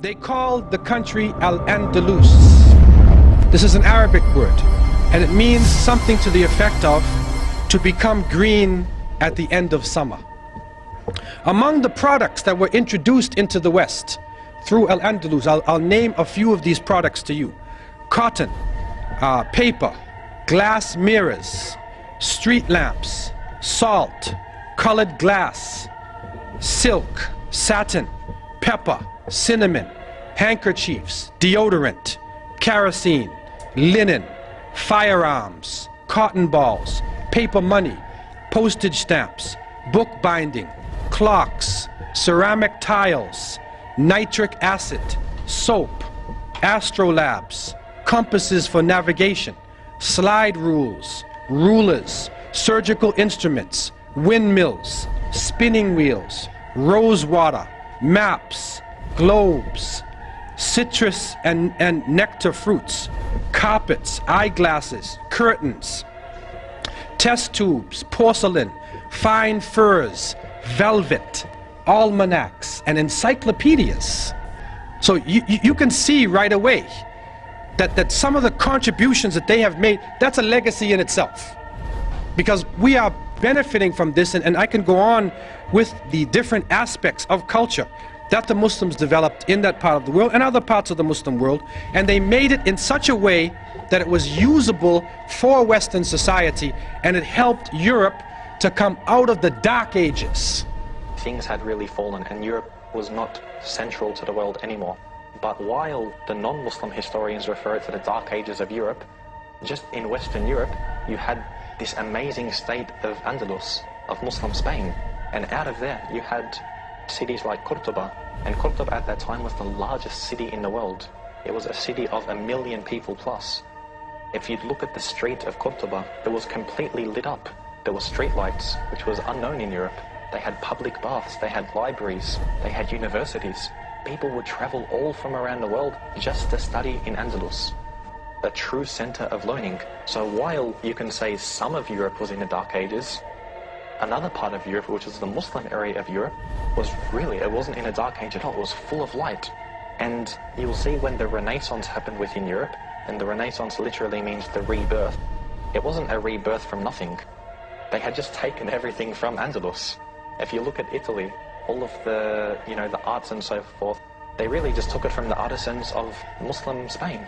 They called the country Al-Andalus. This is an Arabic word, and it means something to the effect of to become green at the end of summer. Among the products that were introduced into the West through Al-Andalus, I'll name a few of these products to you. Cotton, paper, glass mirrors, street lamps, salt, colored glass, silk, satin, pepper, cinnamon, handkerchiefs, deodorant, kerosene, linen, firearms, cotton balls, paper money, postage stamps, book binding, clocks, ceramic tiles, nitric acid, soap, astrolabes, compasses for navigation, slide rules, rulers, surgical instruments, windmills, spinning wheels, rose water, maps, globes, citrus and nectar fruits, carpets, eyeglasses, curtains, test tubes, porcelain, fine furs, velvet, almanacs, and encyclopedias. So you can see right away that some of the contributions that they have made, that's a legacy in itself. Because we are benefiting from this, and I can go on with the different aspects of culture that the Muslims developed in that part of the world and other parts of the Muslim world, and they made it in such a way that it was usable for Western society, and it helped Europe to come out of the Dark Ages. Things had really fallen and Europe was not central to the world anymore. But while the non-Muslim historians refer to the Dark Ages of Europe, just in Western Europe you had this amazing state of Andalus, of Muslim Spain, and out of there you had cities like Cordoba, and Cordoba at that time was the largest city in the world. It was a city of 1 million people plus. If you look at the street of Cordoba, it was completely lit up. There were street lights, which was unknown in Europe. They had public baths, they had libraries, they had universities. People would travel all from around the world just to study in Andalus, a true center of learning. So while you can say some of Europe was in the Dark Ages, another part of Europe, which is the Muslim area of Europe, it wasn't in a dark age at all, it was full of light. And you'll see when the Renaissance happened within Europe, and the Renaissance literally means the rebirth, it wasn't a rebirth from nothing. They had just taken everything from Andalus. If you look at Italy, all of the, the arts and so forth, they really just took it from the artisans of Muslim Spain.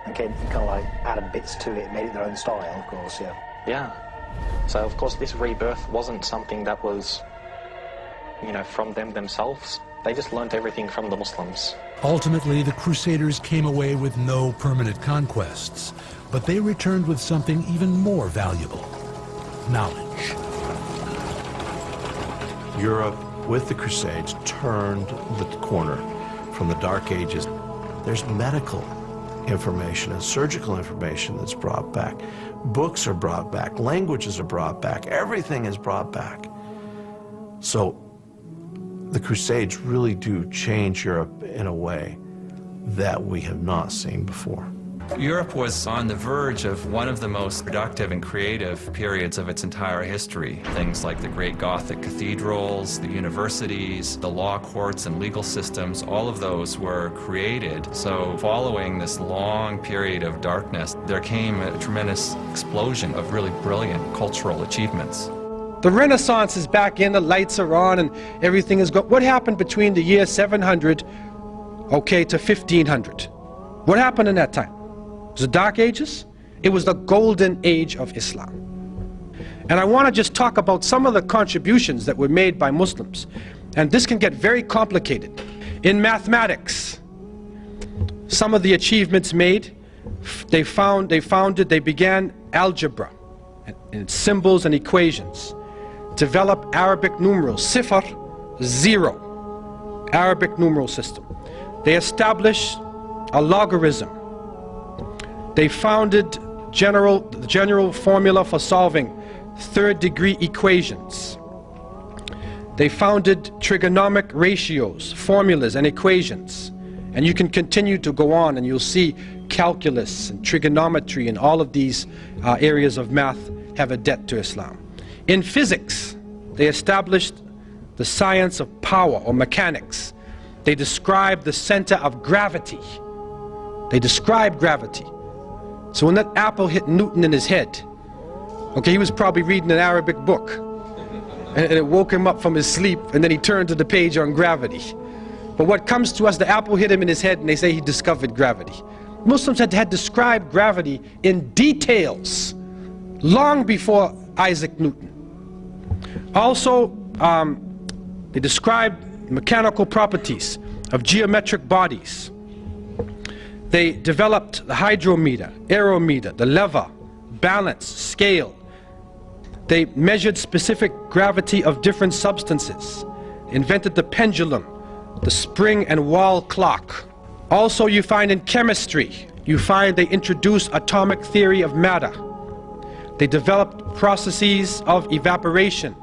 Again, you kind of like added bits to it, made it their own style, of course, yeah. Yeah. So of course this rebirth wasn't something that was, from them themselves. They just learnt everything from the Muslims. Ultimately, the Crusaders came away with no permanent conquests, but they returned with something even more valuable: knowledge. Europe, with the Crusades, turned the corner from the Dark Ages. There's medical information and surgical information that's brought back. Books are brought back, languages are brought back, everything is brought back. So the Crusades really do change Europe in a way that we have not seen before. Europe was on the verge of one of the most productive and creative periods of its entire history. Things like the great Gothic cathedrals, the universities, the law courts and legal systems, all of those were created. So following this long period of darkness, there came a tremendous explosion of really brilliant cultural achievements. The Renaissance is back in, the lights are on, and everything is good. What happened between the year 700, to 1500? What happened in that time? The Dark Ages? It was the Golden Age of Islam. And I want to just talk about some of the contributions that were made by Muslims. And this can get very complicated. In mathematics, some of the achievements made, they began algebra and symbols and equations. Developed Arabic numerals, sifr, 0, Arabic numeral system. They established a logarithm. They founded the general formula for solving third-degree equations. They founded trigonomic ratios, formulas, and equations. And you can continue to go on, and you'll see calculus and trigonometry and all of these areas of math have a debt to Islam. In physics, they established the science of power, or mechanics. They describe the center of gravity. They describe gravity. So when that apple hit Newton in his head, okay, he was probably reading an Arabic book, and it woke him up from his sleep, and then he turned to the page on gravity. But what comes to us, the apple hit him in his head, and they say he discovered gravity. Muslims had described gravity in details long before Isaac Newton. Also, they described mechanical properties of geometric bodies. They developed the hydrometer, aerometer, the lever, balance, scale. They measured specific gravity of different substances, invented the pendulum, the spring and wall clock. Also, you find in chemistry, they introduced atomic theory of matter. They developed processes of evaporation,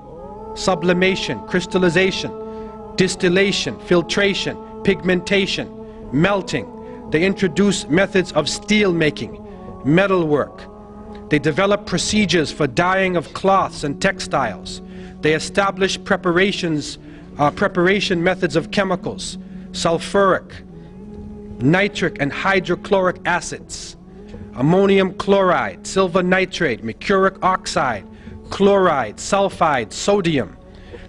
sublimation, crystallization, distillation, filtration, pigmentation, melting. They introduced methods of steel making, metalwork. They developed procedures for dyeing of cloths and textiles. They established preparation methods of chemicals, sulfuric, nitric and hydrochloric acids, ammonium chloride, silver nitrate, mercuric oxide, chloride, sulfide, sodium.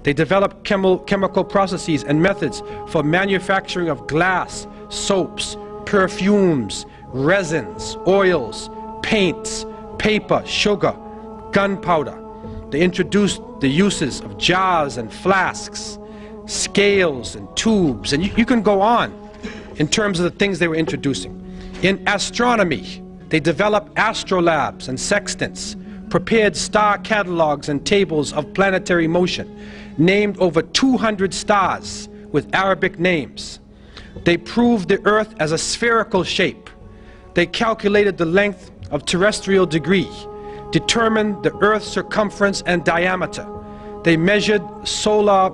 They developed chemical processes and methods for manufacturing of glass, soaps, perfumes, resins, oils, paints, paper, sugar, gunpowder. They introduced the uses of jars and flasks, scales and tubes, and you can go on in terms of the things they were introducing. In astronomy, they developed astrolabes and sextants, prepared star catalogs and tables of planetary motion, named over 200 stars with Arabic names. They proved the Earth as a spherical shape. They calculated the length of terrestrial degree, determined the Earth's circumference and diameter. They measured solar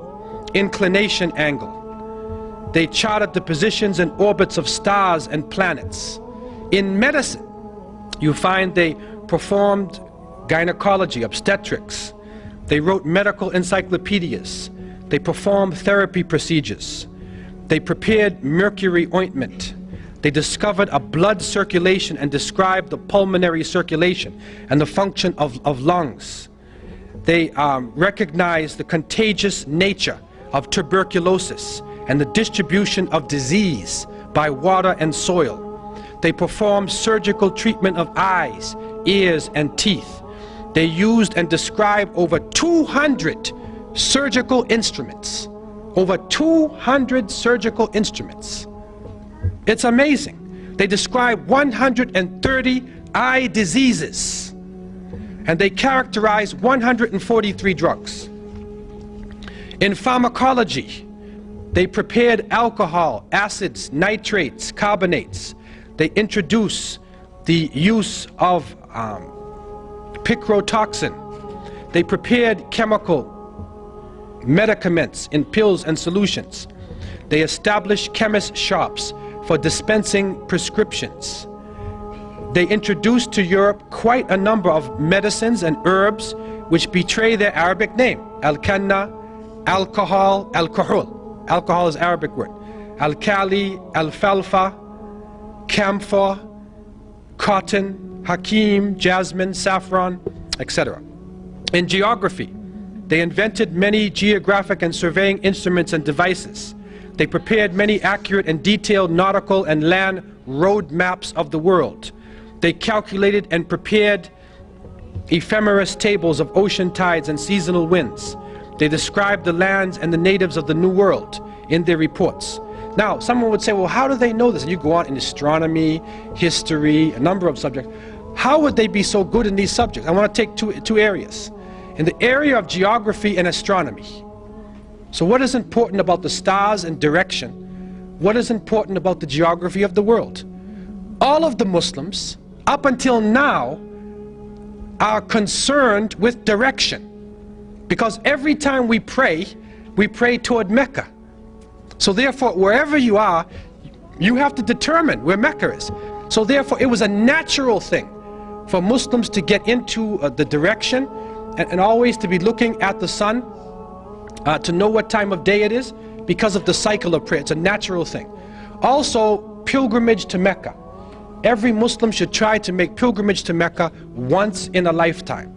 inclination angle. They charted the positions and orbits of stars and planets. In medicine, you find they performed gynecology, obstetrics. They wrote medical encyclopedias. They performed therapy procedures. They prepared mercury ointment. They discovered a blood circulation and described the pulmonary circulation and the function of lungs. They recognized the contagious nature of tuberculosis and the distribution of disease by water and soil. They performed surgical treatment of eyes, ears, and teeth. They used and described over 200 surgical instruments. Over 200 surgical instruments. It's amazing. They describe 130 eye diseases, and they characterize 143 drugs. In pharmacology, they prepared alcohol, acids, nitrates, carbonates. They introduced the use of picrotoxin. They prepared chemical medicaments in pills and solutions. They established chemist shops for dispensing prescriptions. They introduced to Europe quite a number of medicines and herbs which betray their Arabic name. Al-Kanna, alcohol, alcohol. Alcohol is Arabic word. Al-Kali, alfalfa, camphor, cotton, hakim, jasmine, saffron, etc. In geography, they invented many geographic and surveying instruments and devices. They prepared many accurate and detailed nautical and land road maps of the world. They calculated and prepared ephemeris tables of ocean tides and seasonal winds. They described the lands and the natives of the New World in their reports. Now, someone would say, well, how do they know this? And you go on in astronomy, history, a number of subjects. How would they be so good in these subjects? I want to take two areas. In the area of geography and astronomy. So what is important about the stars and direction? What is important about the geography of the world? All of the Muslims, up until now, are concerned with direction. Because every time we pray toward Mecca. So therefore, wherever you are, you have to determine where Mecca is. So therefore, it was a natural thing for Muslims to get into the direction and always to be looking at the sun to know what time of day it is, because of the cycle of prayer. It's a natural thing. Also, pilgrimage to Mecca. Every Muslim should try to make pilgrimage to Mecca once in a lifetime.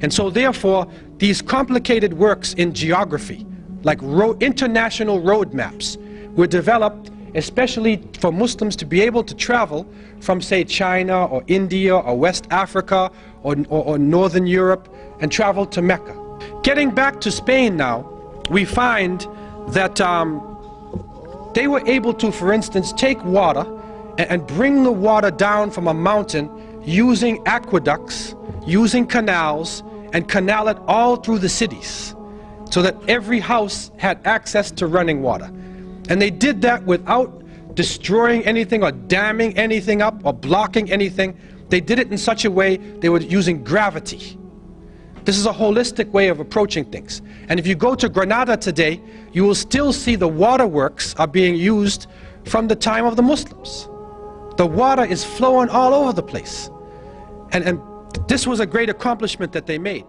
And so therefore, these complicated works in geography, like international road maps, were developed especially for Muslims to be able to travel from, say, China or India or West Africa or Northern Europe and travel to Mecca. Getting back to Spain now, we find that they were able to, for instance, take water and bring the water down from a mountain using aqueducts, using canals, and canal it all through the cities so that every house had access to running water. And they did that without destroying anything or damming anything up or blocking anything. They did it in such a way they were using gravity. This is a holistic way of approaching things. And if you go to Granada today, you will still see the waterworks are being used from the time of the Muslims. The water is flowing all over the place. And this was a great accomplishment that they made.